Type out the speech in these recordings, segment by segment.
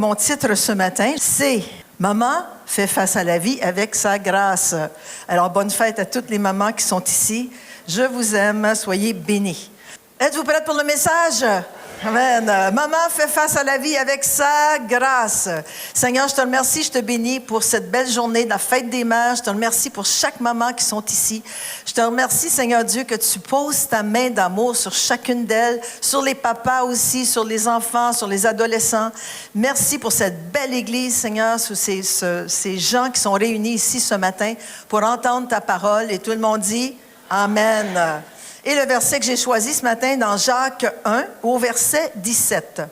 Mon titre ce matin, c'est « Maman fait face à la vie avec sa grâce ». Alors, bonne fête à toutes les mamans qui sont ici. Je vous aime, soyez bénis. Êtes-vous prêtes pour le message? Amen. Maman fait face à la vie avec sa grâce. Seigneur, je te remercie, je te bénis pour cette belle journée de la fête des mères. Je te remercie pour chaque maman qui sont ici. Je te remercie, Seigneur Dieu, que tu poses ta main d'amour sur chacune d'elles, sur les papas aussi, sur les enfants, sur les adolescents. Merci pour cette belle église, Seigneur, sur ces gens qui sont réunis ici ce matin pour entendre ta parole. Et tout le monde dit Amen. Et le verset que j'ai choisi ce matin dans Jacques 1, au verset 17.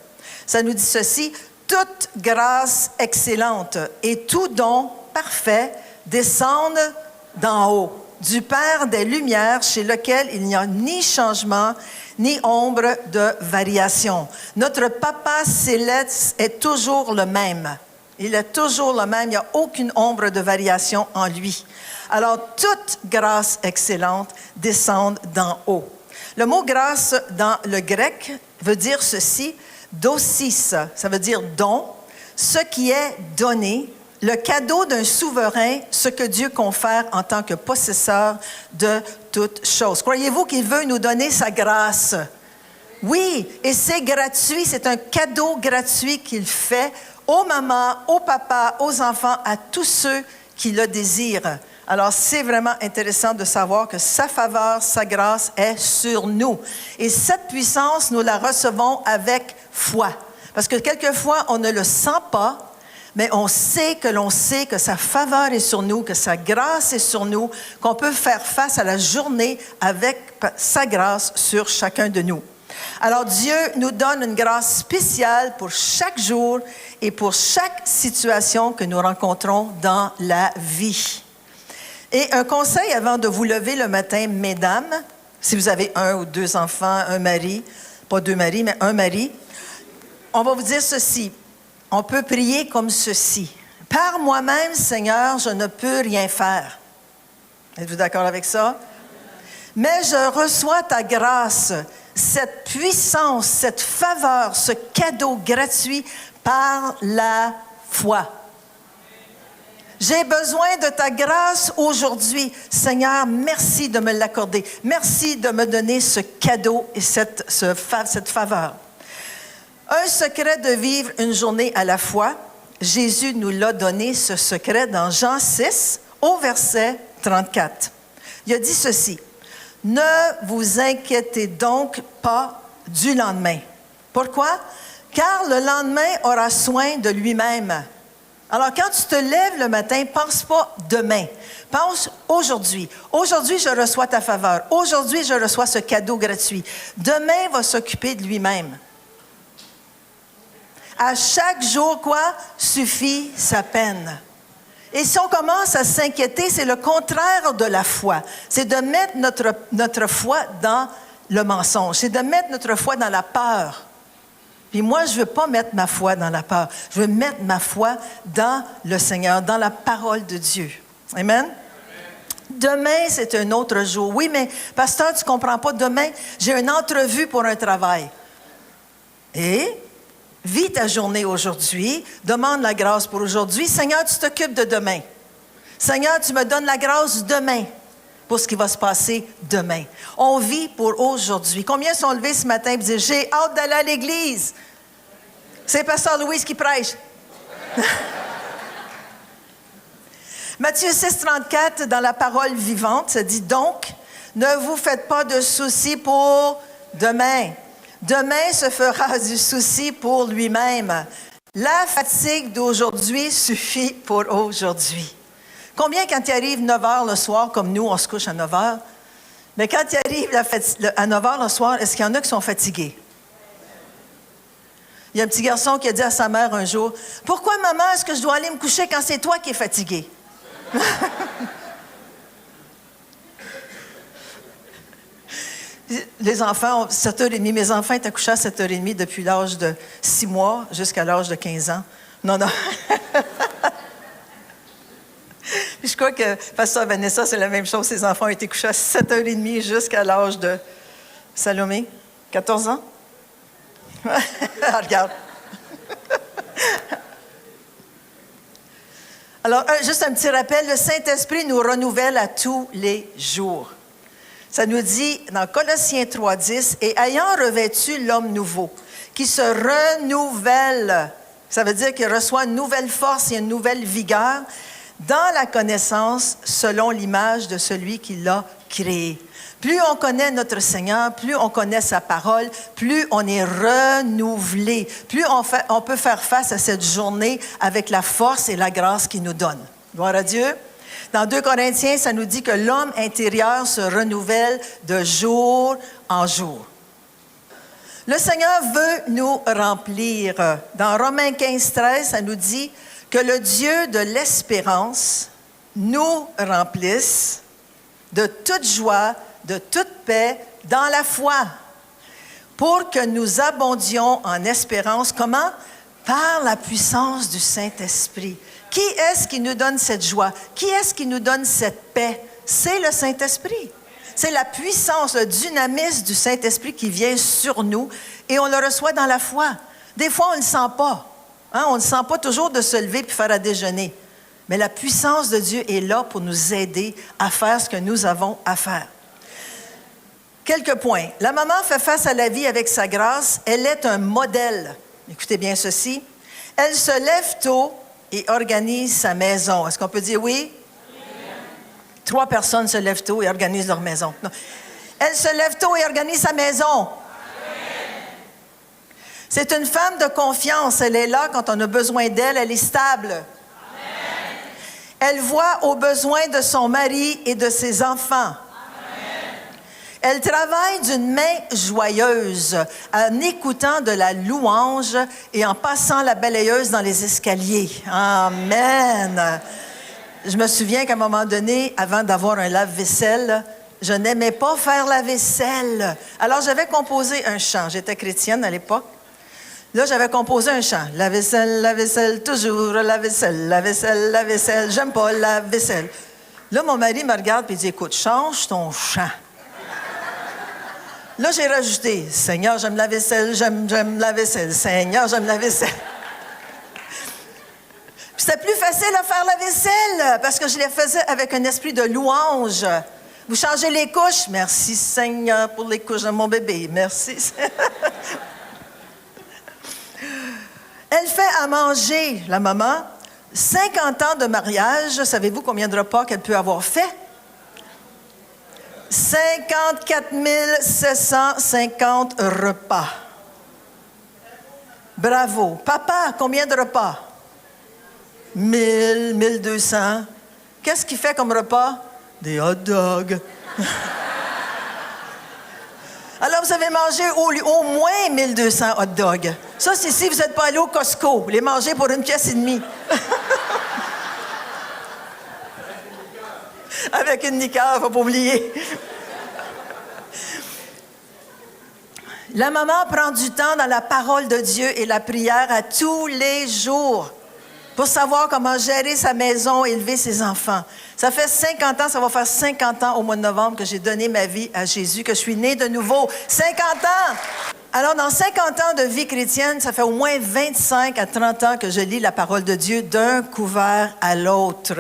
Ça nous dit ceci: « Toute grâce excellente et tout don parfait descendent d'en haut, du Père des Lumières, chez lequel il n'y a ni changement, ni ombre de variation. » Notre Papa céleste est toujours le même. Il est toujours le même, il n'y a aucune ombre de variation en lui. Alors, toute grâce excellente descend d'en haut. Le mot grâce dans le grec veut dire ceci, dosis, ça veut dire don, ce qui est donné, le cadeau d'un souverain, ce que Dieu confère en tant que possesseur de toutes choses. Croyez-vous qu'il veut nous donner sa grâce? Oui, et c'est gratuit, c'est un cadeau gratuit qu'il fait aux mamans, aux papas, aux enfants, à tous ceux qui le désirent. Alors, c'est vraiment intéressant de savoir que sa faveur, sa grâce est sur nous. Et cette puissance, nous la recevons avec foi. Parce que quelquefois, on ne le sent pas, mais on sait que sa faveur est sur nous, que sa grâce est sur nous, qu'on peut faire face à la journée avec sa grâce sur chacun de nous. Alors, Dieu nous donne une grâce spéciale pour chaque jour et pour chaque situation que nous rencontrons dans la vie. Et un conseil avant de vous lever le matin, mesdames, si vous avez un ou deux enfants, un mari, pas deux maris, mais un mari, on va vous dire ceci, on peut prier comme ceci. « Par moi-même, Seigneur, je ne peux rien faire. » Êtes-vous d'accord avec ça? « Mais je reçois ta grâce, cette puissance, cette faveur, ce cadeau gratuit par la foi. » J'ai besoin de ta grâce aujourd'hui. Seigneur, merci de me l'accorder. Merci de me donner ce cadeau et cette faveur. Un secret de vivre une journée à la fois. Jésus nous l'a donné, ce secret, dans Jean 6, au verset 34. Il a dit ceci: « Ne vous inquiétez donc pas du lendemain. » Pourquoi? Car le lendemain aura soin de lui-même. Alors, quand tu te lèves le matin, pense pas demain. Pense aujourd'hui. Aujourd'hui, je reçois ta faveur. Aujourd'hui, je reçois ce cadeau gratuit. Demain va s'occuper de lui-même. À chaque jour, quoi? Suffit sa peine. Et si on commence à s'inquiéter, c'est le contraire de la foi. C'est de mettre notre foi dans le mensonge. C'est de mettre notre foi dans la peur. Puis moi, je ne veux pas mettre ma foi dans la peur. Je veux mettre ma foi dans le Seigneur, dans la parole de Dieu. Amen? Amen. Demain, c'est un autre jour. Oui, mais pasteur, tu ne comprends pas. Demain, j'ai une entrevue pour un travail. Et vis ta journée aujourd'hui. Demande la grâce pour aujourd'hui. Seigneur, tu t'occupes de demain. Seigneur, tu me donnes la grâce demain pour ce qui va se passer demain. On vit pour aujourd'hui. Combien sont levés ce matin et disent « J'ai hâte d'aller à l'église. » C'est pasteur Louise qui prêche. Matthieu 6, 34, dans la parole vivante, ça dit « Donc, ne vous faites pas de soucis pour demain. Demain se fera du souci pour lui-même. La fatigue d'aujourd'hui suffit pour aujourd'hui. » Combien, quand il arrive 9 h le soir, comme nous, on se couche à 9 h, mais quand il arrive à 9 h le soir, est-ce qu'il y en a qui sont fatigués? Il y a un petit garçon qui a dit à sa mère un jour, « Pourquoi, maman, est-ce que je dois aller me coucher quand c'est toi qui es fatigué? » Les enfants, 7h30, mes enfants étaient couchés à 7h30 depuis l'âge de 6 mois jusqu'à l'âge de 15 ans. Non. Puis je crois que pasteur Vanessa, c'est la même chose. Ses enfants ont été couchés à 7h30 jusqu'à l'âge de Salomé, 14 ans. Regarde. Alors, juste un petit rappel, le Saint-Esprit nous renouvelle à tous les jours. Ça nous dit dans Colossiens 3,10, « Et ayant revêtu l'homme nouveau, qui se renouvelle, ça veut dire qu'il reçoit une nouvelle force et une nouvelle vigueur, dans la connaissance selon l'image de celui qui l'a créé. » Plus on connaît notre Seigneur, plus on connaît sa parole, plus on est renouvelé, plus on peut faire face à cette journée avec la force et la grâce qu'il nous donne. Gloire à Dieu. Dans 2 Corinthiens, ça nous dit que l'homme intérieur se renouvelle de jour en jour. Le Seigneur veut nous remplir. Dans Romains 15,13, ça nous dit que le Dieu de l'espérance nous remplisse de toute joie, de toute paix dans la foi, pour que nous abondions en espérance. Comment? Par la puissance du Saint-Esprit. Qui est-ce qui nous donne cette joie? Qui est-ce qui nous donne cette paix? C'est le Saint-Esprit. C'est la puissance, le dynamisme du Saint-Esprit qui vient sur nous et on le reçoit dans la foi. Des fois, on ne le sent pas. Hein? On ne sent pas toujours de se lever puis faire à déjeuner. Mais la puissance de Dieu est là pour nous aider à faire ce que nous avons à faire. Quelques points. La maman fait face à la vie avec sa grâce. Elle est un modèle. Écoutez bien ceci. Elle se lève tôt et organise sa maison. Est-ce qu'on peut dire oui? Oui. 3 personnes se lèvent tôt et organisent leur maison. Non. Elle se lève tôt et organise sa maison. Oui. C'est une femme de confiance. Elle est là quand on a besoin d'elle. Elle est stable. Amen. Elle voit aux besoins de son mari et de ses enfants. Elle travaille d'une main joyeuse, en écoutant de la louange et en passant la balayeuse dans les escaliers. Amen! Je me souviens qu'à un moment donné, avant d'avoir un lave-vaisselle, je n'aimais pas faire la vaisselle. Alors, j'avais composé un chant. J'étais chrétienne à l'époque. Là, j'avais composé un chant. La vaisselle, toujours la vaisselle, la vaisselle, la vaisselle. J'aime pas la vaisselle. Là, mon mari me regarde et dit, écoute, change ton chant. Là, j'ai rajouté, Seigneur, j'aime la vaisselle, j'aime la vaisselle. Seigneur, j'aime la vaisselle. Puis c'était plus facile à faire la vaisselle parce que je les faisais avec un esprit de louange. Vous changez les couches? Merci, Seigneur, pour les couches de mon bébé. Merci. Elle fait à manger, la maman. 50 ans de mariage, savez-vous combien de repas qu'elle peut avoir fait? 54 750 repas. Bravo. Papa, combien de repas? 1000, 1200. Qu'est-ce qu'il fait comme repas? Des hot dogs. Alors, vous avez mangé au moins 1200 hot dogs. Ça, c'est si vous n'êtes pas allé au Costco. Vous les mangez pour 1,5 pièce. Avec une liqueur, il ne faut pas oublier. La maman prend du temps dans la parole de Dieu et la prière à tous les jours pour savoir comment gérer sa maison et élever ses enfants. Ça fait 50 ans, ça va faire 50 ans au mois de novembre que j'ai donné ma vie à Jésus, que je suis née de nouveau. 50 ans! Alors, dans 50 ans de vie chrétienne, ça fait au moins 25 à 30 ans que je lis la parole de Dieu d'un couvert à l'autre.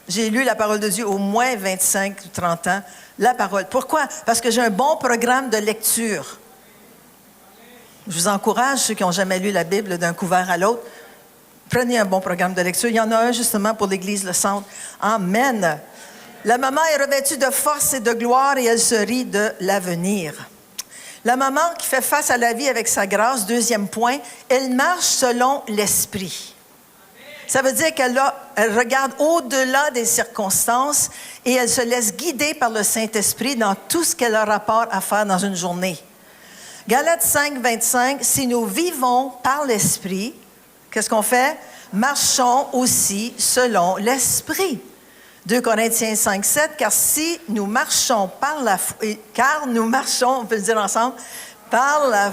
J'ai lu la parole de Dieu au moins 25 ou 30 ans, la parole. Pourquoi? Parce que j'ai un bon programme de lecture. Je vous encourage, ceux qui n'ont jamais lu la Bible d'un couvert à l'autre, prenez un bon programme de lecture. Il y en a un justement pour l'Église Le Centre. Amen. La maman est revêtue de force et de gloire et elle se rit de l'avenir. La maman qui fait face à la vie avec sa grâce, deuxième point, elle marche selon l'Esprit. Ça veut dire qu'elle regarde au-delà des circonstances et elle se laisse guider par le Saint-Esprit dans tout ce qu'elle a rapport à faire dans une journée. Galates 5, 25, si nous vivons par l'Esprit, qu'est-ce qu'on fait? Marchons aussi selon l'Esprit. 2 Corinthiens 5, 7, car nous marchons, on peut le dire ensemble, par la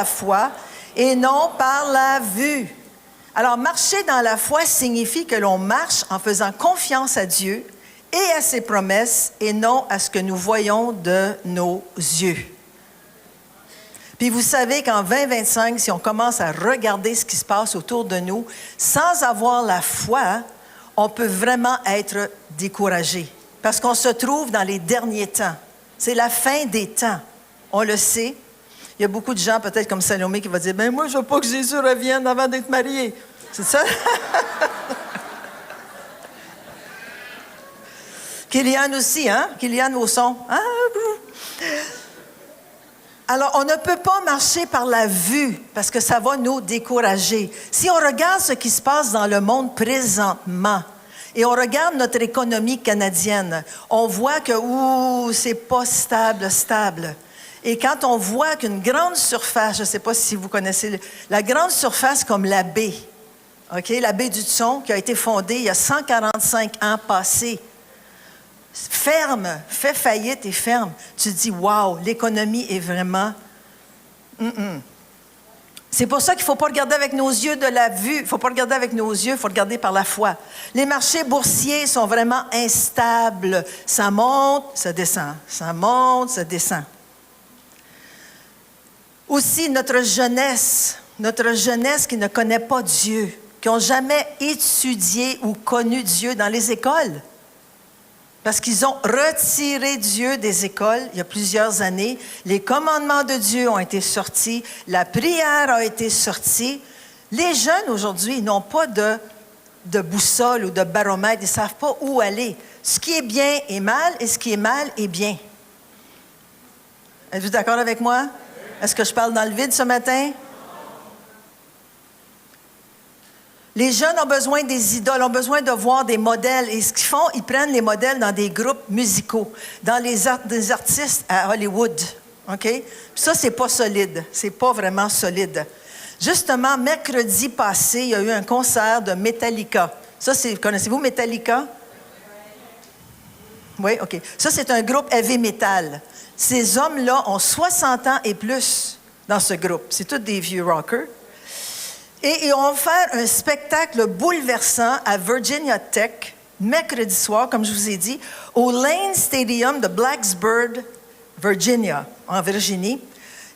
foi et non par la vue. Alors, marcher dans la foi signifie que l'on marche en faisant confiance à Dieu et à ses promesses et non à ce que nous voyons de nos yeux. Puis vous savez qu'en 2025, si on commence à regarder ce qui se passe autour de nous, sans avoir la foi, on peut vraiment être découragé. Parce qu'on se trouve dans les derniers temps. C'est la fin des temps. On le sait. Il y a beaucoup de gens, peut-être comme Salomé, qui vont dire « Ben moi, je veux pas que Jésus revienne avant d'être marié. » C'est ça? Kylian aussi, hein? Kylian au son. Ah, alors, on ne peut pas marcher par la vue parce que ça va nous décourager. Si on regarde ce qui se passe dans le monde présentement et on regarde notre économie canadienne, on voit que, c'est pas stable. Et quand on voit qu'une grande surface, je ne sais pas si vous connaissez, la grande surface comme la baie, okay, la baie du Thon, qui a été fondée il y a 145 ans passés, ferme, fait faillite et ferme. Tu te dis, wow, l'économie est vraiment... C'est pour ça qu'il ne faut pas regarder avec nos yeux de la vue. Il ne faut pas regarder avec nos yeux, il faut regarder par la foi. Les marchés boursiers sont vraiment instables. Ça monte, ça descend. Ça monte, ça descend. Aussi, notre jeunesse qui ne connaît pas Dieu, qui n'ont jamais étudié ou connu Dieu dans les écoles. Parce qu'ils ont retiré Dieu des écoles il y a plusieurs années. Les commandements de Dieu ont été sortis. La prière a été sortie. Les jeunes, aujourd'hui, n'ont pas de boussole ou de baromètre. Ils ne savent pas où aller. Ce qui est bien est mal et ce qui est mal est bien. Êtes-vous d'accord avec moi? Est-ce que je parle dans le vide ce matin? Les jeunes ont besoin des idoles, ont besoin de voir des modèles. Et ce qu'ils font, ils prennent les modèles dans des groupes musicaux, dans des artistes à Hollywood. OK? Puis ça, c'est pas solide. C'est pas vraiment solide. Justement, mercredi passé, il y a eu un concert de Metallica. Ça, connaissez-vous Metallica? Oui, OK. Ça, c'est un groupe heavy metal. Ces hommes-là ont 60 ans et plus dans ce groupe. C'est tous des vieux rockers. Et ils ont fait un spectacle bouleversant à Virginia Tech, mercredi soir, comme je vous ai dit, au Lane Stadium de Blacksburg, Virginia, en Virginie.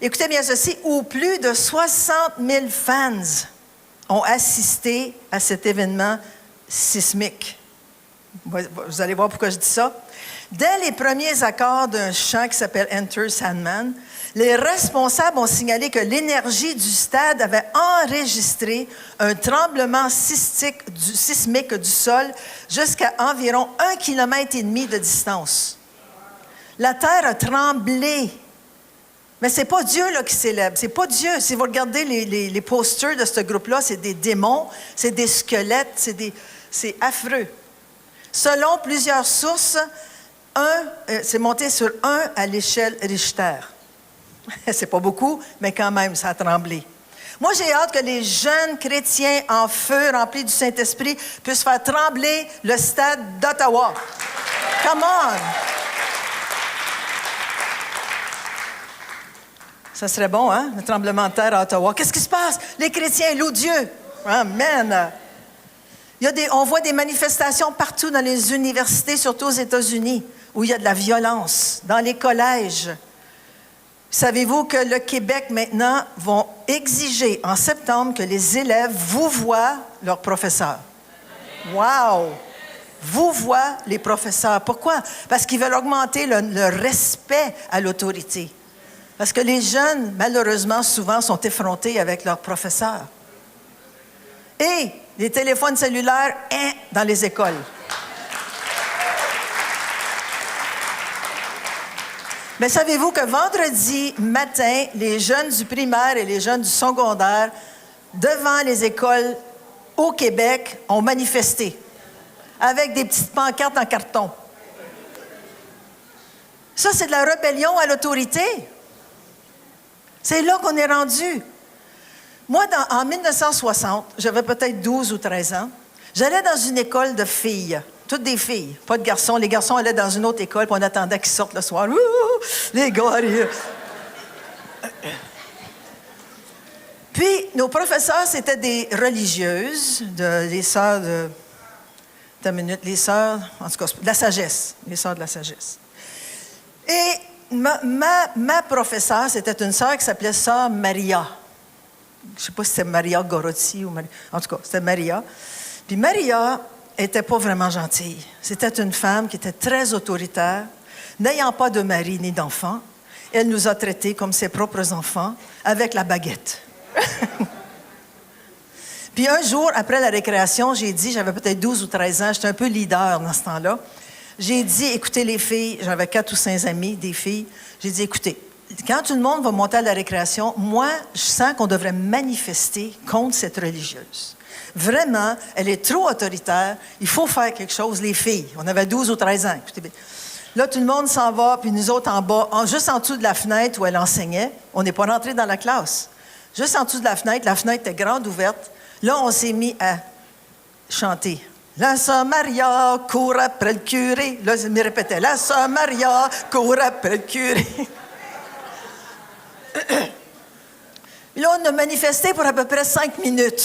Écoutez bien ceci, où plus de 60 000 fans ont assisté à cet événement sismique. Vous allez voir pourquoi je dis ça. Dès les premiers accords d'un chant qui s'appelle Enter Sandman, les responsables ont signalé que l'énergie du stade avait enregistré un tremblement sismique du sol jusqu'à environ 1,5 km de distance. La terre a tremblé. Mais ce n'est pas Dieu là, qui célèbre. Ce n'est pas Dieu. Si vous regardez les posters de ce groupe-là, c'est des démons, c'est des squelettes, c'est affreux. Selon plusieurs sources, c'est monté sur 1 à l'échelle Richter. C'est pas beaucoup, mais quand même, ça a tremblé. Moi, j'ai hâte que les jeunes chrétiens en feu, remplis du Saint-Esprit, puissent faire trembler le stade d'Ottawa. Come on! Ça serait bon, hein, le tremblement de terre à Ottawa. Qu'est-ce qui se passe? Les chrétiens louent Dieu. Amen! On voit des manifestations partout dans les universités, surtout aux États-Unis, où il y a de la violence, dans les collèges. Savez-vous que le Québec, maintenant, vont exiger en septembre que les élèves vouvoient leurs professeurs? Wow! Vouvoient les professeurs. Pourquoi? Parce qu'ils veulent augmenter le respect à l'autorité. Parce que les jeunes, malheureusement, souvent, sont effrontés avec leurs professeurs. Et les téléphones cellulaires, dans les écoles. Mais savez-vous que vendredi matin, les jeunes du primaire et les jeunes du secondaire, devant les écoles au Québec, ont manifesté avec des petites pancartes en carton. Ça, c'est de la rébellion à l'autorité. C'est là qu'on est rendu. Moi, en 1960, j'avais peut-être 12 ou 13 ans, j'allais dans une école de filles. Toutes des filles, pas de garçons. Les garçons allaient dans une autre école, puis on attendait qu'ils sortent le soir. Ouh, les gars arrivent. Puis, nos professeurs, c'était des religieuses, les sœurs de... les sœurs, en tout cas, de la sagesse. Les sœurs de la sagesse. Et Ma professeure, c'était une sœur qui s'appelait Sœur Maria. Je ne sais pas si c'était Maria Gorotti ou Maria. En tout cas, c'était Maria. Puis Maria n'était pas vraiment gentille. C'était une femme qui était très autoritaire, n'ayant pas de mari ni d'enfant. Elle nous a traités comme ses propres enfants, avec la baguette. Puis un jour, après la récréation, j'ai dit, j'avais peut-être 12 ou 13 ans, j'étais un peu leader dans ce temps-là. J'ai dit, écoutez les filles, j'avais 4 ou 5 amis, des filles. J'ai dit, écoutez, quand tout le monde va monter à la récréation, moi, je sens qu'on devrait manifester contre cette religieuse. Vraiment, elle est trop autoritaire. Il faut faire quelque chose, les filles. On avait 12 ou 13 ans. Écoutez bien. Là, tout le monde s'en va, puis nous autres en bas, juste en dessous de la fenêtre où elle enseignait, on n'est pas rentrés dans la classe. Juste en dessous de la fenêtre était grande ouverte. Là, on s'est mis à chanter. La sœur Maria court après le curé. Là, je me répétais. La sœur Maria court après le curé. Là, on a manifesté pour à peu près 5 minutes.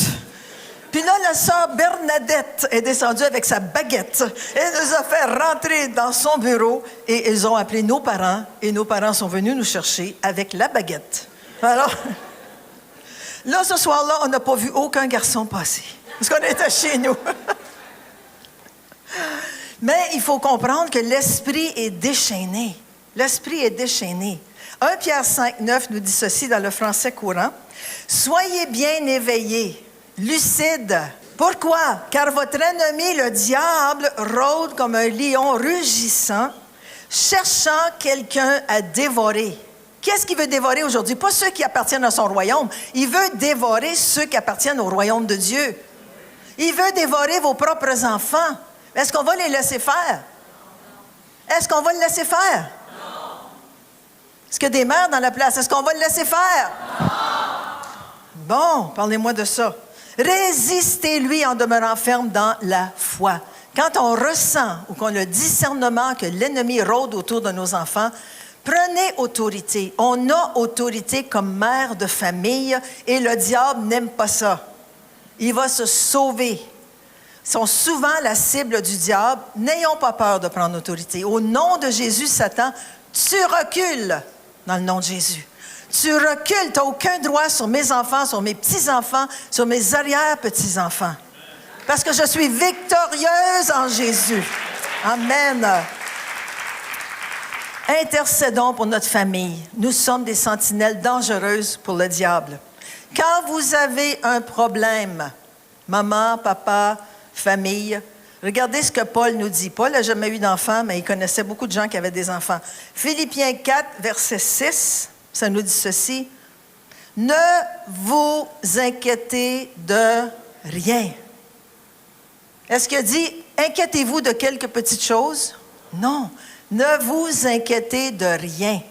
Puis là, la sœur Bernadette est descendue avec sa baguette. Elle nous a fait rentrer dans son bureau et ils ont appelé nos parents. Et nos parents sont venus nous chercher avec la baguette. Alors, là, ce soir-là, on n'a pas vu aucun garçon passer. Parce qu'on était chez nous. Mais il faut comprendre que l'esprit est déchaîné. L'esprit est déchaîné. 1 Pierre 5, 9 nous dit ceci dans le français courant. « Soyez bien éveillés, lucides. Pourquoi? Car votre ennemi, le diable, rôde comme un lion rugissant, cherchant quelqu'un à dévorer. » Qu'est-ce qu'il veut dévorer aujourd'hui? Pas ceux qui appartiennent à son royaume. Il veut dévorer ceux qui appartiennent au royaume de Dieu. Il veut dévorer vos propres enfants. Est-ce qu'on va les laisser faire? Est-ce qu'on va le laisser faire? Non. Est-ce qu'il y a des mères dans la place? Est-ce qu'on va le laisser faire? Non. Bon, parlez-moi de ça. Résistez-lui en demeurant ferme dans la foi. Quand on ressent ou qu'on a le discernement que l'ennemi rôde autour de nos enfants, prenez autorité. On a autorité comme mère de famille et le diable n'aime pas ça. Il va se sauver. Ils sont souvent la cible du diable. N'ayons pas peur de prendre autorité. Au nom de Jésus, Satan, tu recules dans le nom de Jésus. Tu recules. Tu n'as aucun droit sur mes enfants, sur mes petits-enfants, sur mes arrière-petits-enfants. Parce que je suis victorieuse en Jésus. Amen. Intercédons pour notre famille. Nous sommes des sentinelles dangereuses pour le diable. Quand vous avez un problème, maman, papa, famille, regardez ce que Paul nous dit. Paul n'a jamais eu d'enfant, mais il connaissait beaucoup de gens qui avaient des enfants. Philippiens 4, verset 6, ça nous dit ceci. « Ne vous inquiétez de rien. » Est-ce qu'il a dit « Inquiétez-vous de quelques petites choses? » Non. Ne vous inquiétez de rien.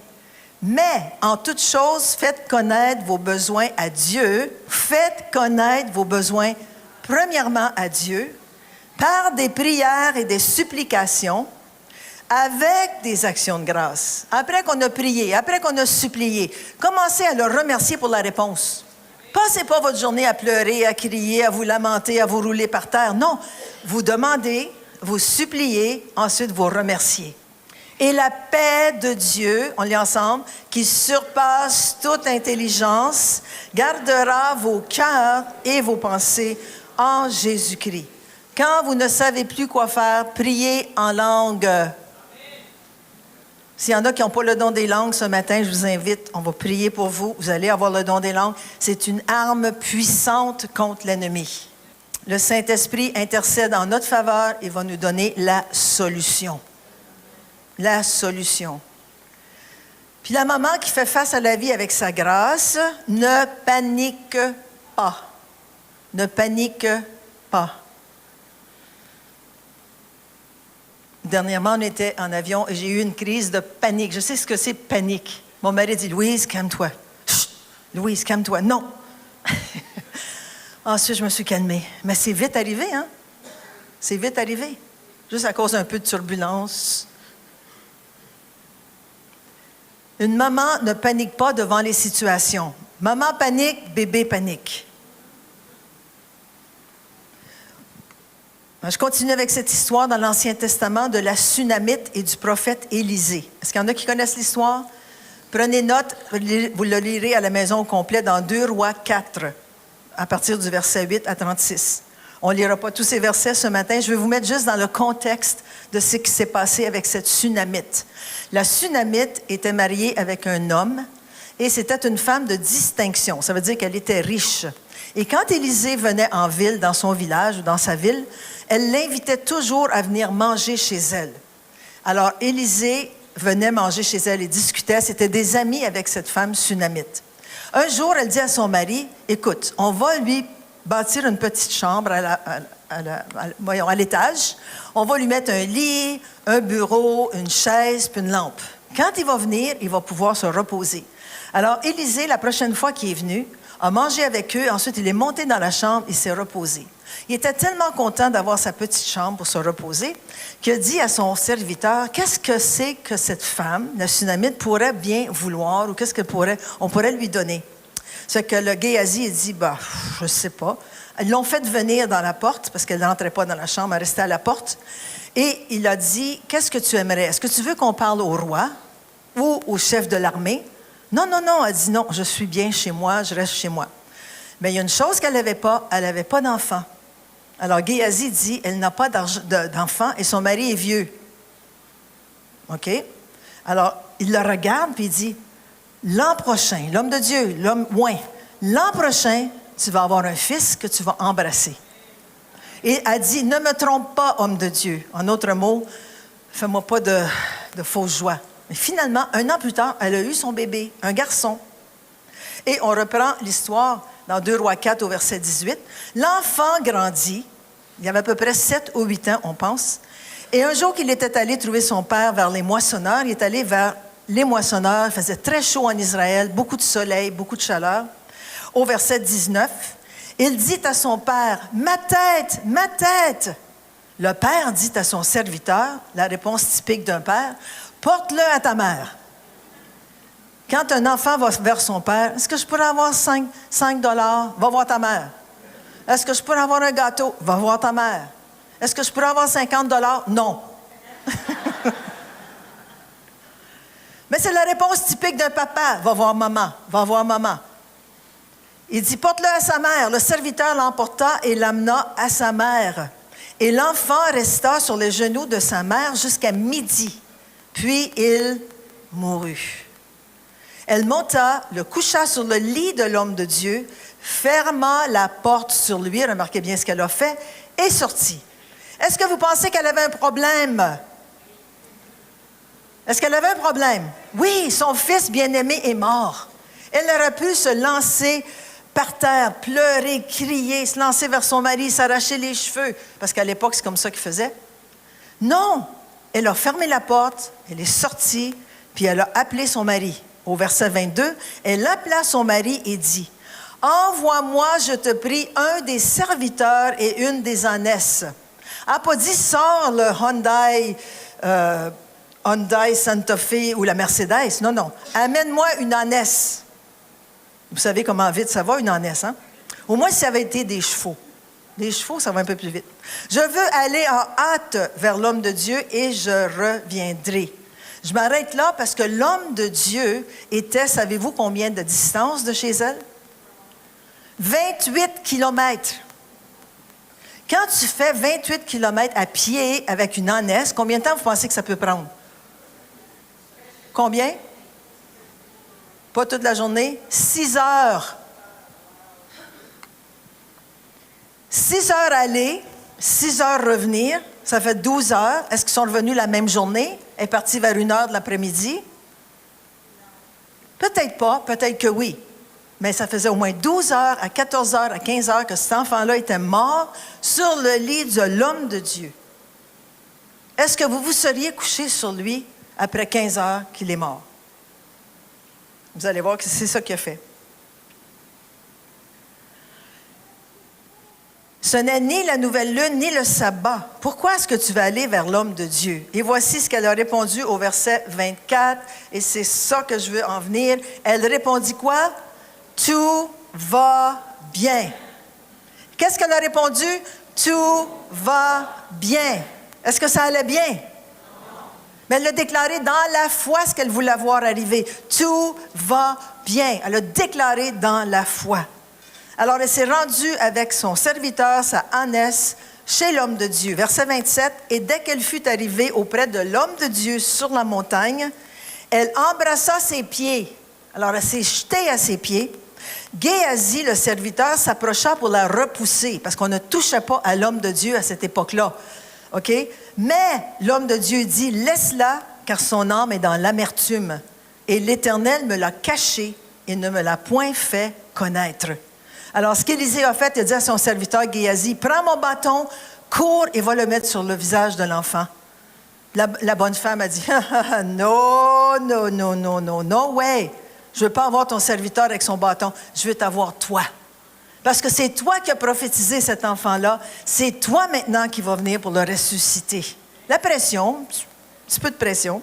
Mais, en toute chose, faites connaître vos besoins à Dieu. Faites connaître vos besoins, premièrement, à Dieu, par des prières et des supplications, avec des actions de grâce. Après qu'on a prié, après qu'on a supplié, commencez à le remercier pour la réponse. Passez pas votre journée à pleurer, à crier, à vous lamenter, à vous rouler par terre. Non, vous demandez, vous suppliez, ensuite vous remerciez. Et la paix de Dieu, on lit ensemble, qui surpasse toute intelligence, gardera vos cœurs et vos pensées en Jésus-Christ. Quand vous ne savez plus quoi faire, priez en langue. S'il y en a qui n'ont pas le don des langues ce matin, je vous invite, on va prier pour vous. Vous allez avoir le don des langues. C'est une arme puissante contre l'ennemi. Le Saint-Esprit intercède en notre faveur et va nous donner la solution. La solution. Puis la maman qui fait face à la vie avec sa grâce ne panique pas. Ne panique pas. Dernièrement, on était en avion et j'ai eu une crise de panique. Je sais ce que c'est panique. Mon mari dit « Louise, calme-toi. »« Chut, Louise, calme-toi. » Non. Ensuite, je me suis calmée. Mais c'est vite arrivé, hein? C'est vite arrivé. Juste à cause d'un peu de turbulence. Une maman ne panique pas devant les situations. Maman panique, bébé panique. Je continue avec cette histoire dans l'Ancien Testament de la Sunamite et du prophète Élisée. Est-ce qu'il y en a qui connaissent l'histoire? Prenez note, vous le lirez à la maison au complet dans 2 Rois 4, à partir du verset 8 à 36. On ne lira pas tous ces versets ce matin. Je vais vous mettre juste dans le contexte de ce qui s'est passé avec cette Sunamite. La Sunamite était mariée avec un homme et c'était une femme de distinction. Ça veut dire qu'elle était riche. Et quand Élisée venait en ville, dans son village ou dans sa ville, elle l'invitait toujours à venir manger chez elle. Alors, Élisée venait manger chez elle et discutait. C'était des amis avec cette femme Sunamite. Un jour, elle dit à son mari, « Écoute, on va lui bâtir une petite chambre à l'étage. On va lui mettre un lit, un bureau, une chaise, puis une lampe. Quand il va venir, il va pouvoir se reposer. » Alors, Élisée, la prochaine fois qu'il est venu, a mangé avec eux. Ensuite, il est monté dans la chambre, il s'est reposé. Il était tellement content d'avoir sa petite chambre pour se reposer qu'il a dit à son serviteur, qu'est-ce que c'est que cette femme, la Sunamite, pourrait bien vouloir ou qu'est-ce qu'on pourrait lui donner? C'est que le Géasi a dit, je ne sais pas. Ils l'ont fait venir dans la porte parce qu'elle n'entrait pas dans la chambre, elle restait à la porte. Et il a dit, qu'est-ce que tu aimerais? Est-ce que tu veux qu'on parle au roi ou au chef de l'armée? Non. Elle dit, non, je suis bien chez moi, je reste chez moi. Mais il y a une chose qu'elle n'avait pas, elle n'avait pas d'enfant. Alors Géasi dit, elle n'a pas d'enfant et son mari est vieux. OK? Alors, il le regarde puis il dit, l'an prochain, l'homme de Dieu, l'an prochain, tu vas avoir un fils que tu vas embrasser. Et elle dit, ne me trompe pas, homme de Dieu. En d'autres mots, fais-moi pas de fausse joie. Mais finalement, 1 an plus tard, elle a eu son bébé, un garçon. Et on reprend l'histoire dans 2 Rois 4 au verset 18. L'enfant grandit, il avait à peu près 7 ou 8 ans, on pense. Et un jour qu'il était allé trouver son père vers les moissonneurs, il est allé vers les moissonneurs, il faisait très chaud en Israël, beaucoup de soleil, beaucoup de chaleur. Au verset 19, il dit à son père, « Ma tête, ma tête! » Le père dit à son serviteur, la réponse typique d'un père, « Porte-le à ta mère. » Quand un enfant va vers son père, « Est-ce que je pourrais avoir 5 $? Va voir ta mère. » « Est-ce que je pourrais avoir un gâteau? Va voir ta mère. » « Est-ce que je pourrais avoir 50 $? Non. Mais c'est la réponse typique d'un papa. Va voir maman, va voir maman. Il dit, porte-le à sa mère. Le serviteur l'emporta et l'amena à sa mère. Et l'enfant resta sur les genoux de sa mère jusqu'à midi. Puis il mourut. Elle monta, le coucha sur le lit de l'homme de Dieu, ferma la porte sur lui, remarquez bien ce qu'elle a fait, et sortit. Est-ce que vous pensez qu'elle avait un problème? Est-ce qu'elle avait un problème? Oui, son fils bien-aimé est mort. Elle aurait pu se lancer par terre, pleurer, crier, se lancer vers son mari, s'arracher les cheveux, parce qu'à l'époque, c'est comme ça qu'il faisait. Non, elle a fermé la porte, elle est sortie, puis elle a appelé son mari. Au verset 22, elle appela son mari et dit, « Envoie-moi, je te prie, un des serviteurs et une des ânesses. » Elle n'a pas dit, « Sors le Hyundai Santa Fe ou la Mercedes. » Non. Amène-moi une ânesse. Vous savez comment vite ça va, une ânesse, hein? Au moins, si ça avait été des chevaux. Des chevaux, ça va un peu plus vite. « Je veux aller en hâte vers l'homme de Dieu et je reviendrai. » Je m'arrête là parce que l'homme de Dieu était, savez-vous combien de distance de chez elle? 28 kilomètres. Quand tu fais 28 kilomètres à pied avec une ânesse, combien de temps vous pensez que ça peut prendre? Combien? Pas toute la journée? 6 heures. 6 heures aller, 6 heures revenir, ça fait 12 heures. Est-ce qu'ils sont revenus la même journée? Elle est partie vers 1 heure de l'après-midi? Peut-être pas, peut-être que oui. Mais ça faisait au moins 12 heures, à 14 heures, à 15 heures que cet enfant-là était mort sur le lit de l'homme de Dieu. Est-ce que vous vous seriez couché sur lui après 15 heures qu'il est mort? Vous allez voir que c'est ça qu'il a fait. Ce n'est ni la nouvelle lune, ni le sabbat. Pourquoi est-ce que tu vas aller vers l'homme de Dieu? Et voici ce qu'elle a répondu au verset 24, et c'est ça que je veux en venir. Elle répondit quoi? Tout va bien. Qu'est-ce qu'elle a répondu? Tout va bien. Est-ce que ça allait bien? Mais elle a déclaré dans la foi ce qu'elle voulait voir arriver. Tout va bien. Elle a déclaré dans la foi. Alors, elle s'est rendue avec son serviteur, sa ânesse, chez l'homme de Dieu. Verset 27, « Et dès qu'elle fut arrivée auprès de l'homme de Dieu sur la montagne, elle embrassa ses pieds. » Alors, elle s'est jetée à ses pieds. Géasi, le serviteur, s'approcha pour la repousser, parce qu'on ne touchait pas à l'homme de Dieu à cette époque-là. OK? Mais l'homme de Dieu dit, « Laisse-la, car son âme est dans l'amertume. Et l'Éternel me l'a cachée et ne me l'a point fait connaître. » Alors, ce qu'Élisée a fait, il a dit à son serviteur Géasi, « Prends mon bâton, cours et va le mettre sur le visage de l'enfant. » La bonne femme a dit, « Non, non, non, non, non, no way. Je ne veux pas avoir ton serviteur avec son bâton. Je veux t'avoir toi. Parce que c'est toi qui as prophétisé cet enfant-là. C'est toi maintenant qui vas venir pour le ressusciter. » La pression, un petit peu de pression.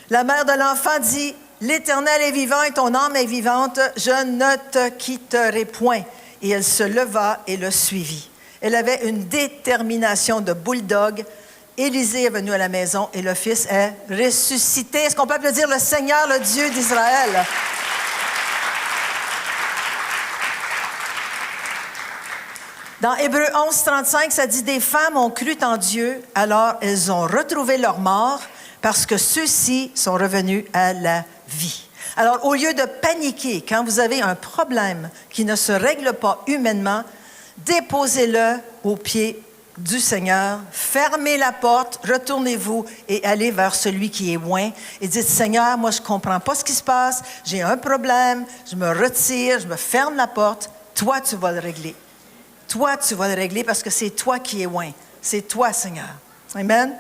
La mère de l'enfant dit, « L'Éternel est vivant et ton âme est vivante. Je ne te quitterai point. » Et elle se leva et le suivit. Elle avait une détermination de bulldog. Élisée est venu à la maison et le fils est ressuscité. Est-ce qu'on peut applaudir le Seigneur, le Dieu d'Israël? Dans Hébreux 11, 35, ça dit « Des femmes ont cru en Dieu, alors elles ont retrouvé leur mort parce que ceux-ci sont revenus à la vie. » Alors, au lieu de paniquer quand vous avez un problème qui ne se règle pas humainement, déposez-le aux pieds du Seigneur, fermez la porte, retournez-vous et allez vers celui qui est loin et dites, « Seigneur, moi je ne comprends pas ce qui se passe, j'ai un problème, je me retire, je me ferme la porte, toi tu vas le régler. Toi tu vas le régler parce que c'est toi qui es loin, c'est toi Seigneur. » Amen.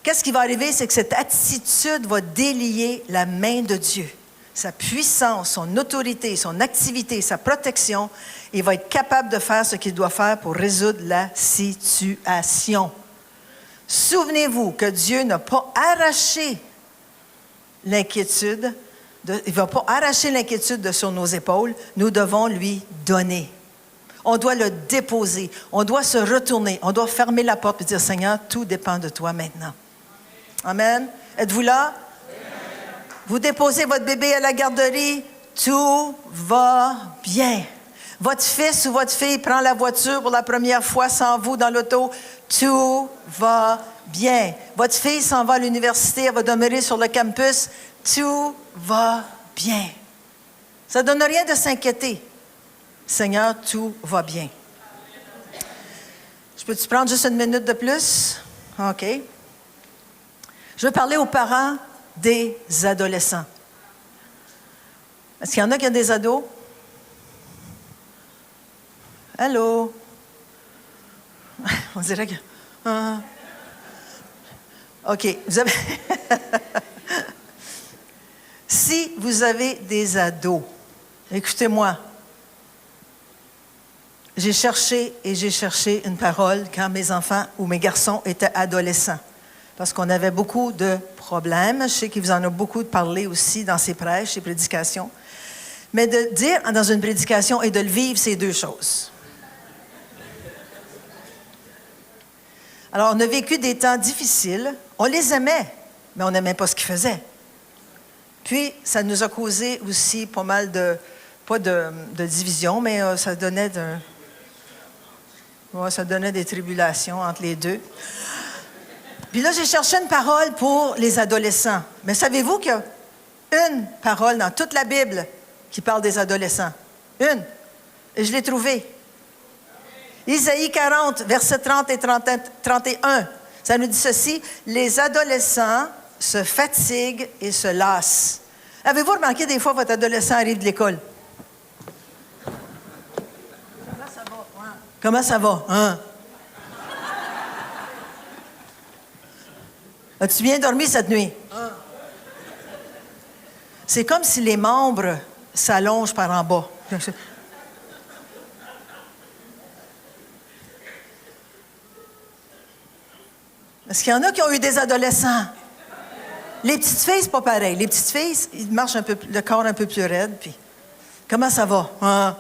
Qu'est-ce qui va arriver, c'est que cette attitude va délier la main de Dieu. Sa puissance, son autorité, son activité, sa protection, il va être capable de faire ce qu'il doit faire pour résoudre la situation. Souvenez-vous que Dieu n'a pas arraché l'inquiétude, il ne va pas arracher l'inquiétude de sur nos épaules, nous devons lui donner. On doit le déposer, on doit se retourner, on doit fermer la porte et dire, « Seigneur, tout dépend de toi maintenant. » Amen. Êtes-vous là? Vous déposez votre bébé à la garderie, tout va bien. Votre fils ou votre fille prend la voiture pour la première fois sans vous dans l'auto, tout va bien. Votre fille s'en va à l'université, elle va demeurer sur le campus, tout va bien. Ça ne donne rien de s'inquiéter. Seigneur, tout va bien. Je peux-tu prendre juste une minute de plus? OK. Je veux parler aux parents des adolescents. Est-ce qu'il y en a qui ont des ados? Allô? On dirait que... OK. Vous avez... Si vous avez des ados, écoutez-moi. J'ai cherché une parole quand mes enfants ou mes garçons étaient adolescents. Parce qu'on avait beaucoup de problèmes. Je sais qu'il vous en a beaucoup parlé aussi dans ses prêches, ses prédications. Mais de dire dans une prédication et de le vivre, c'est deux choses. Alors, on a vécu des temps difficiles. On les aimait, mais on n'aimait pas ce qu'ils faisaient. Puis, ça nous a causé aussi pas mal de... Pas de division, mais ça donnait ça donnait des tribulations entre les deux. Puis là, j'ai cherché une parole pour les adolescents. Mais savez-vous qu'il y a une parole dans toute la Bible qui parle des adolescents? Une. Et je l'ai trouvée. Isaïe 40, versets 30 et 31. Ça nous dit ceci, « Les adolescents se fatiguent et se lassent. » Avez-vous remarqué des fois votre adolescent arrive de l'école? Comment ça va? Hein? Comment ça va? Hein? As-tu bien dormi cette nuit? C'est comme si les membres s'allongent par en bas. Est-ce qu'il y en a qui ont eu des adolescents? Les petites filles, c'est pas pareil. Les petites filles, ils marchent un peu, le corps un peu plus raide. Puis, comment ça va? Hein?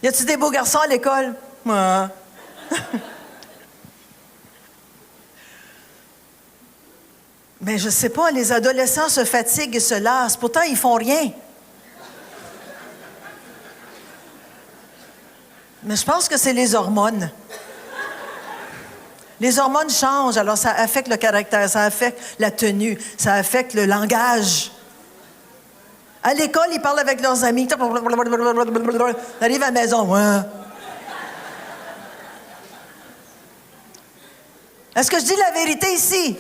Y a-tu des beaux garçons à l'école? Hein? Mais je ne sais pas, les adolescents se fatiguent et se lassent. Pourtant, ils ne font rien. Mais je pense que c'est les hormones. Les hormones changent, alors ça affecte le caractère, ça affecte la tenue, ça affecte le langage. À l'école, ils parlent avec leurs amis. Ils arrivent à la maison. Ouais. Est-ce que je dis la vérité ici?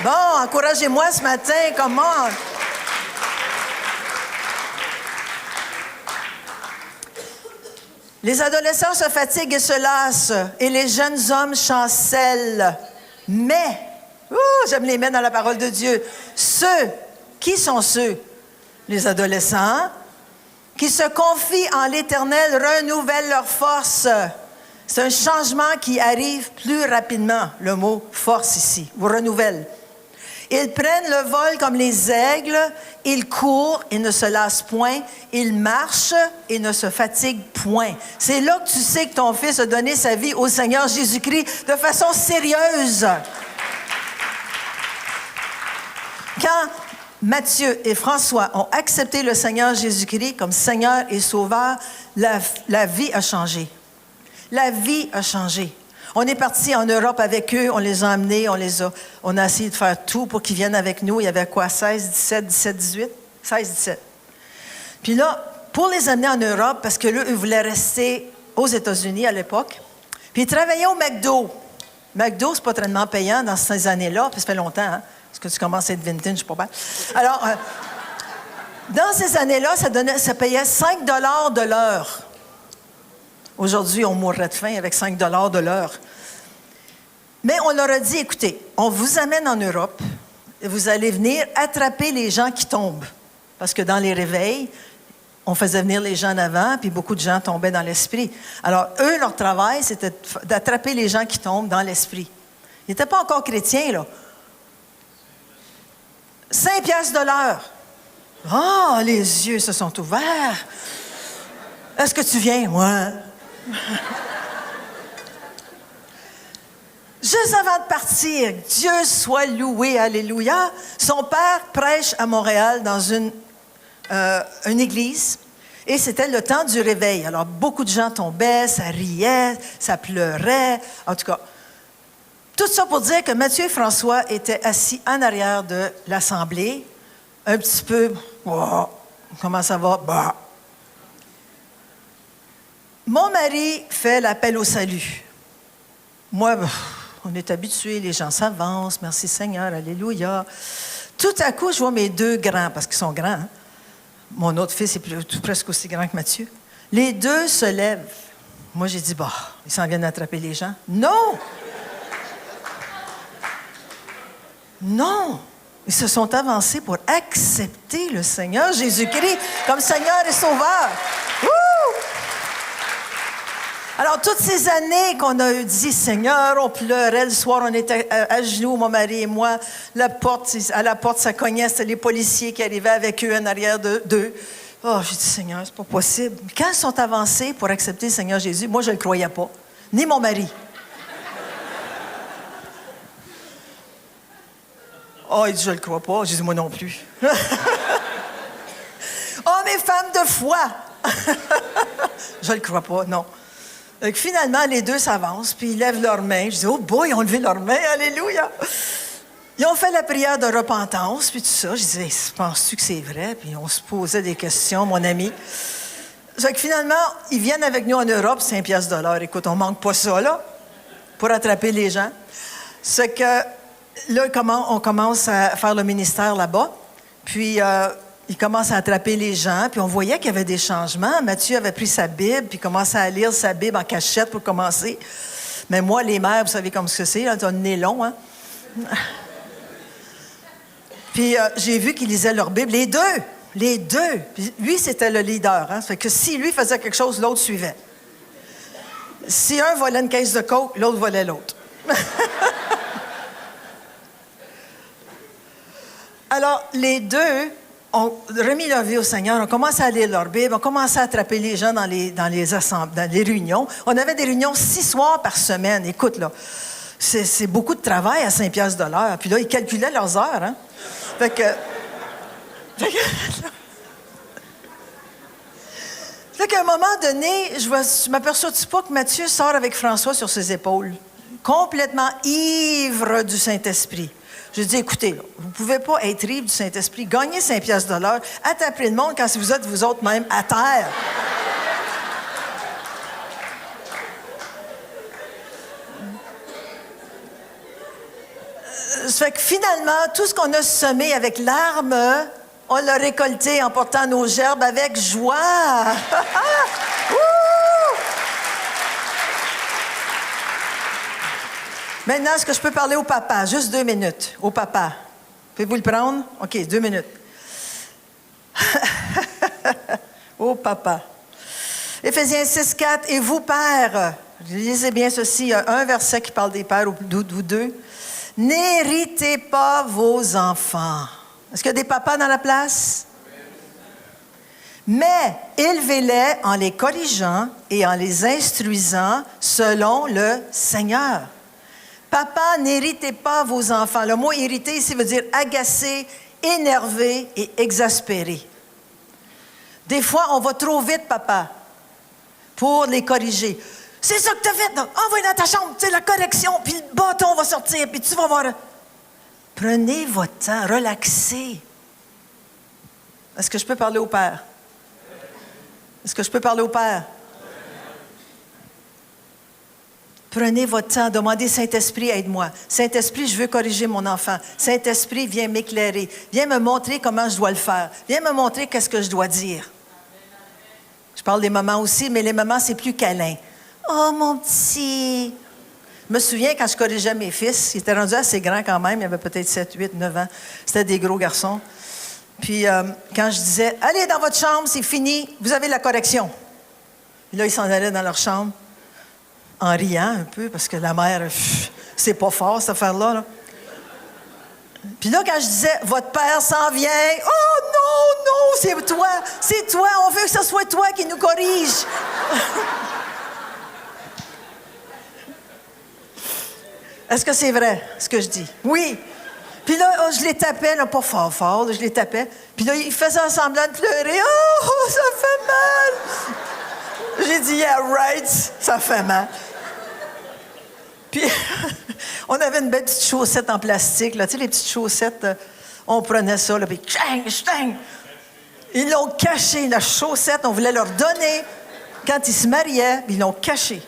Bon, encouragez-moi ce matin, comment? Les adolescents se fatiguent et se lassent, et les jeunes hommes chancellent. Mais, j'aime les mettre dans la parole de Dieu. Qui sont ceux? Les adolescents, qui se confient en l'Éternel, renouvellent leur force. C'est un changement qui arrive plus rapidement, le mot « force » ici, ou « renouvelle ». Ils prennent le vol comme les aigles, ils courent et ne se lassent point, ils marchent et ne se fatiguent point. C'est là que tu sais que ton fils a donné sa vie au Seigneur Jésus-Christ de façon sérieuse. Quand Matthieu et François ont accepté le Seigneur Jésus-Christ comme Seigneur et Sauveur, la vie a changé. La vie a changé. On est parti en Europe avec eux, on les a emmenés, on a essayé de faire tout pour qu'ils viennent avec nous. Il y avait quoi, 16, 17, 17, 18? 16, 17. Puis là, pour les amener en Europe, parce que là, eux voulaient rester aux États-Unis à l'époque, puis ils travaillaient au McDo. McDo, c'est pas tellement payant dans ces années-là, puis ça fait longtemps, hein? Parce que tu commences à être vintage, je sais pas bien. Alors, dans ces années-là, ça payait 5 $ de l'heure. Aujourd'hui, on mourrait de faim avec 5 $ de l'heure. Mais on leur a dit, écoutez, on vous amène en Europe et vous allez venir attraper les gens qui tombent. Parce que dans les réveils, on faisait venir les gens en avant, puis beaucoup de gens tombaient dans l'esprit. Alors, eux, leur travail, c'était d'attraper les gens qui tombent dans l'esprit. Ils n'étaient pas encore chrétiens, là. 5 $ de l'heure. Ah, les yeux se sont ouverts. Est-ce que tu viens? Ouais. Juste avant de partir, Dieu soit loué, alléluia, son père prêche à Montréal dans une église et c'était le temps du réveil. Alors, beaucoup de gens tombaient, ça riait, ça pleurait, en tout cas. Tout ça pour dire que Matthieu et François étaient assis en arrière de l'assemblée, un petit peu, oh, comment ça va? Bah. Mon mari fait l'appel au salut. Moi, on est habitués, les gens s'avancent, merci Seigneur, alléluia. Tout à coup, je vois mes deux grands, parce qu'ils sont grands. Hein? Mon autre fils est presque aussi grand que Matthieu. Les deux se lèvent. Moi, j'ai dit, bah, ils s'en viennent attraper les gens. Non! Non! Ils se sont avancés pour accepter le Seigneur Jésus-Christ comme Seigneur et Sauveur. Wouh! Alors, toutes ces années qu'on a dit Seigneur, on pleurait le soir, on était à genoux, mon mari et moi, à la porte, ça cognait, c'était les policiers qui arrivaient avec eux en arrière d'eux. Oh, j'ai dit Seigneur, c'est pas possible. Quand ils sont avancés pour accepter le Seigneur Jésus, moi, je ne le croyais pas, ni mon mari. Oh, il dit, je le crois pas. J'ai dit, moi non plus. Oh, mes femmes de foi! Je le crois pas, non. Donc, finalement, les deux s'avancent, puis ils lèvent leurs mains. Je dis, oh boy, ils ont levé leurs mains, alléluia! Ils ont fait la prière de repentance, puis tout ça. Je disais, penses-tu que c'est vrai? Puis on se posait des questions, mon ami. Donc, finalement, ils viennent avec nous en Europe, 5 $ de l'heure. Écoute, on manque pas ça, là, pour attraper les gens. C'est que là, on commence à faire le ministère là-bas. Puis, il commence à attraper les gens. Puis, on voyait qu'il y avait des changements. Matthieu avait pris sa Bible, puis commençait à lire sa Bible en cachette pour commencer. Mais moi, les mères, vous savez comme ce que c'est. Là, t'as le nez long, hein? Puis, j'ai vu qu'ils lisaient leur Bible. Les deux. Puis, lui, c'était le leader. Hein? Ça fait que si lui faisait quelque chose, l'autre suivait. Si un volait une caisse de coke, l'autre volait l'autre. Alors, les deux ont remis leur vie au Seigneur, ont commencé à lire leur Bible, ont commencé à attraper les gens dans les réunions. On avait des réunions 6 soirs par semaine. Écoute, là, C'est beaucoup de travail à 5 piastres de l'heure. Puis là, ils calculaient leurs heures, hein? Fait que qu'à un moment donné, je m'aperçois-tu pas que Matthieu sort avec François sur ses épaules, complètement ivre du Saint-Esprit. Je dis, écoutez, là, vous ne pouvez pas être ivre du Saint-Esprit, gagner 5 piastres de l'heure, attaquer le monde quand vous êtes vous autres même à terre. Ça fait que finalement, tout ce qu'on a semé avec larmes, on l'a récolté en portant nos gerbes avec joie. Maintenant, est-ce que je peux parler au papa? Juste 2 minutes. Au papa. Pouvez-vous le prendre? OK, 2 minutes. Au papa. Éphésiens 6:4. Et vous, pères, lisez bien ceci, il y a un verset qui parle des pères, ou 2. N'héritez pas vos enfants. Est-ce qu'il y a des papas dans la place? Mais élevez-les en les corrigeant et en les instruisant selon le Seigneur. Papa, n'héritez pas vos enfants. Le mot hériter ici veut dire agacer, énerver et exaspérer. Des fois, on va trop vite, papa, pour les corriger. C'est ça que tu as fait, envoie dans ta chambre, c'est la correction, puis le bâton va sortir, puis tu vas voir. Prenez votre temps, relaxez. Est-ce que je peux parler au père? Est-ce que je peux parler au père? Prenez votre temps, demandez Saint-Esprit, aide-moi. Saint-Esprit, je veux corriger mon enfant. Saint-Esprit, viens m'éclairer. Viens me montrer comment je dois le faire. Viens me montrer qu'est-ce que je dois dire. Je parle des mamans aussi, mais les mamans, c'est plus câlin. Oh, mon petit! Je me souviens quand je corrigeais mes fils, ils étaient rendus assez grands quand même, ils avaient peut-être 7, 8, 9 ans. C'était des gros garçons. Puis quand je disais, allez dans votre chambre, c'est fini, vous avez la correction. Puis là, ils s'en allaient dans leur chambre en riant un peu, parce que la mère, c'est pas fort cette affaire-là. Là. Puis là, quand je disais, votre père s'en vient, oh non, c'est toi, on veut que ce soit toi qui nous corrige. Est-ce que c'est vrai, ce que je dis? Oui. Puis là, je les tapais, là, pas fort, là, je les tapais. Puis là, ils faisaient semblant de pleurer. Oh, ça fait mal! J'ai dit, yeah, right, ça fait mal. Puis, on avait une belle petite chaussette en plastique, là. Tu sais, les petites chaussettes, on prenait ça, là, puis chang! Ils l'ont caché, la chaussette, on voulait leur donner quand ils se mariaient, puis ils l'ont caché.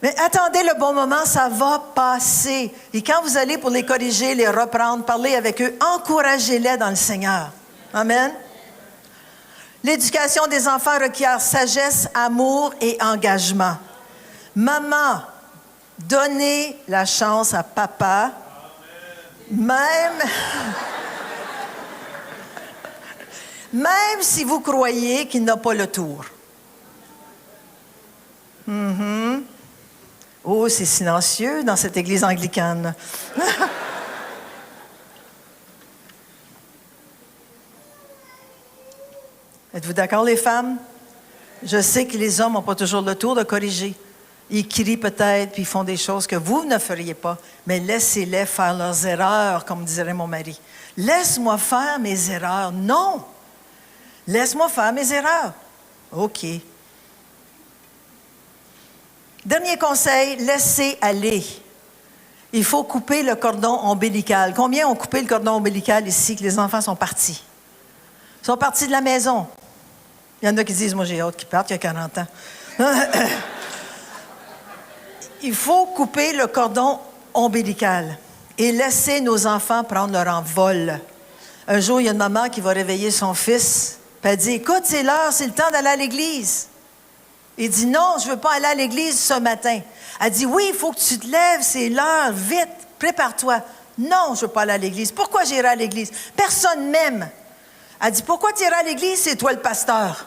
Mais attendez le bon moment, ça va passer. Et quand vous allez pour les corriger, les reprendre, parler avec eux, encouragez-les dans le Seigneur. Amen. L'éducation des enfants requiert sagesse, amour et engagement. Maman, donnez la chance à papa, même si vous croyez qu'il n'a pas le tour. Oh, c'est silencieux dans cette église anglicane. Êtes-vous d'accord, les femmes? Je sais que les hommes n'ont pas toujours le tour de corriger. Ils crient peut-être, puis ils font des choses que vous ne feriez pas, mais laissez-les faire leurs erreurs, comme dirait mon mari. Laisse-moi faire mes erreurs. Non! Laisse-moi faire mes erreurs. OK. Dernier conseil, laissez aller. Il faut couper le cordon ombilical. Combien ont coupé le cordon ombilical ici, que les enfants sont partis? Ils sont partis de la maison. Il y en a qui disent, moi j'ai hâte qu'ils partent, il y a 40 ans. Il faut couper le cordon ombilical et laisser nos enfants prendre leur envol. Un jour, il y a une maman qui va réveiller son fils, puis elle dit, écoute, c'est l'heure, c'est le temps d'aller à l'église. Il dit, non, je ne veux pas aller à l'église ce matin. Elle dit, oui, il faut que tu te lèves, c'est l'heure, vite, prépare-toi. Non, je ne veux pas aller à l'église. Pourquoi j'irai à l'église? Personne m'aime. Elle dit, pourquoi tu iras à l'église? C'est toi le pasteur.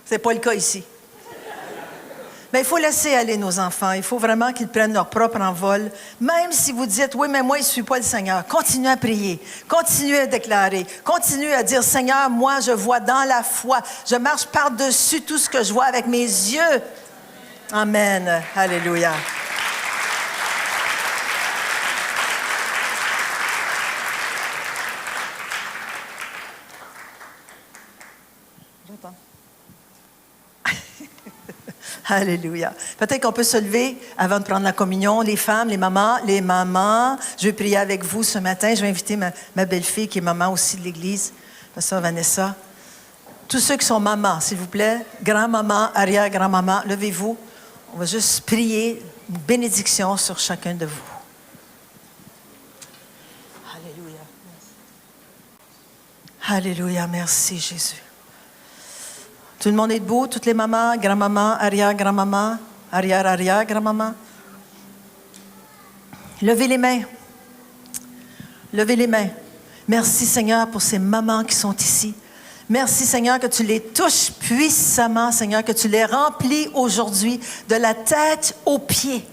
C'est pas le cas ici. Mais il faut laisser aller nos enfants. Il faut vraiment qu'ils prennent leur propre envol. Même si vous dites, oui, mais moi, je ne suis pas le Seigneur. Continuez à prier. Continuez à déclarer. Continuez à dire, Seigneur, moi, je vois dans la foi. Je marche par-dessus tout ce que je vois avec mes yeux. Amen. Alléluia. J'entends. Alléluia. Peut-être qu'on peut se lever avant de prendre la communion. Les femmes, les mamans. Je vais prier avec vous ce matin. Je vais inviter ma belle-fille qui est maman aussi de l'Église. Pasteur Vanessa. Tous ceux qui sont mamans, s'il vous plaît. Grand-maman, arrière-grand-maman, levez-vous. On va juste prier une bénédiction sur chacun de vous. Alléluia. Alléluia. Merci, Jésus. Tout le monde est debout, toutes les mamans, grand-maman, arrière-grand-maman, arrière-arrière-grand-maman. Levez les mains. Levez les mains. Merci, Seigneur, pour ces mamans qui sont ici. Merci, Seigneur, que tu les touches puissamment, Seigneur, que tu les remplis aujourd'hui de la tête aux pieds.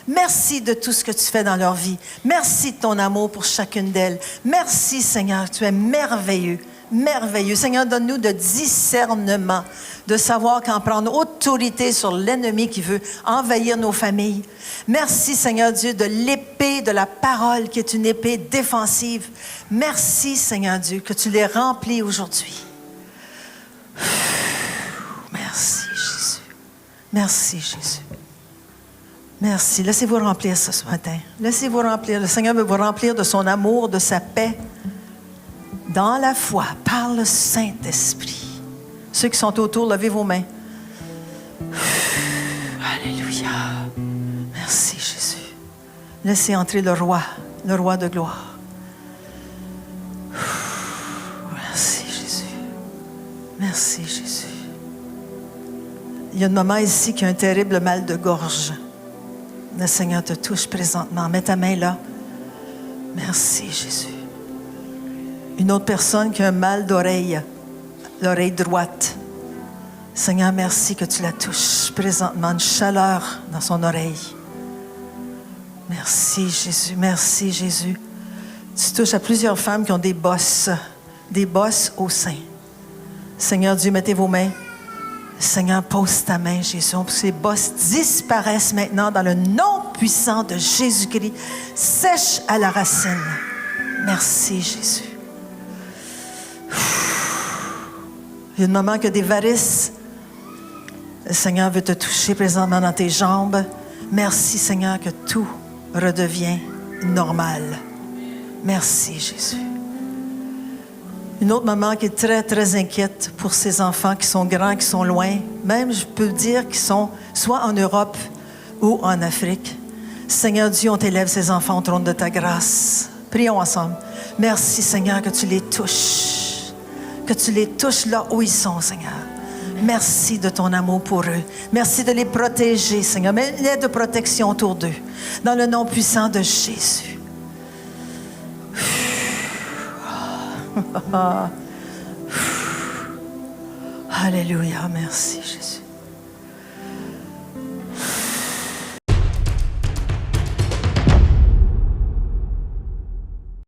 Merci de tout ce que tu fais dans leur vie. Merci de ton amour pour chacune d'elles. Merci, Seigneur, tu es merveilleux. Merveilleux. Seigneur, donne-nous de discernement, de savoir quand prendre autorité sur l'ennemi qui veut envahir nos familles. Merci, Seigneur Dieu, de l'épée de la parole qui est une épée défensive. Merci, Seigneur Dieu, que tu les remplis aujourd'hui. Merci, Jésus. Merci, Jésus. Merci. Laissez-vous remplir ce matin. Laissez-vous remplir. Le Seigneur veut vous remplir de son amour, de sa paix. Dans la foi, par le Saint-Esprit. Ceux qui sont autour, levez vos mains. Alléluia. Merci, Jésus. Laissez entrer le roi de gloire. Merci, Jésus. Merci, Jésus. Il y a une maman ici qui a un terrible mal de gorge. Le Seigneur te touche présentement. Mets ta main là. Merci, Jésus. Une autre personne qui a un mal d'oreille, l'oreille droite. Seigneur, merci que tu la touches présentement, une chaleur dans son oreille. Merci, Jésus. Merci, Jésus. Tu touches à plusieurs femmes qui ont des bosses au sein. Seigneur Dieu, mettez vos mains. Seigneur, pose ta main, Jésus, pour que ces bosses disparaissent maintenant dans le nom puissant de Jésus-Christ. Sèche à la racine. Merci, Jésus. Il y a une maman qui a des varices. Le Seigneur veut te toucher présentement dans tes jambes. Merci, Seigneur, que tout redevient normal. Merci, Jésus. Une autre maman qui est très, très inquiète pour ses enfants qui sont grands, qui sont loin. Même, je peux dire, qu'ils sont soit en Europe ou en Afrique. Seigneur Dieu, on t'élève ces enfants au trône de ta grâce. Prions ensemble. Merci, Seigneur, que tu les touches. Que tu les touches là où ils sont, Seigneur. Merci de ton amour pour eux. Merci de les protéger, Seigneur. Mets de protection autour d'eux. Dans le nom puissant de Jésus. Alléluia. Merci, Jésus.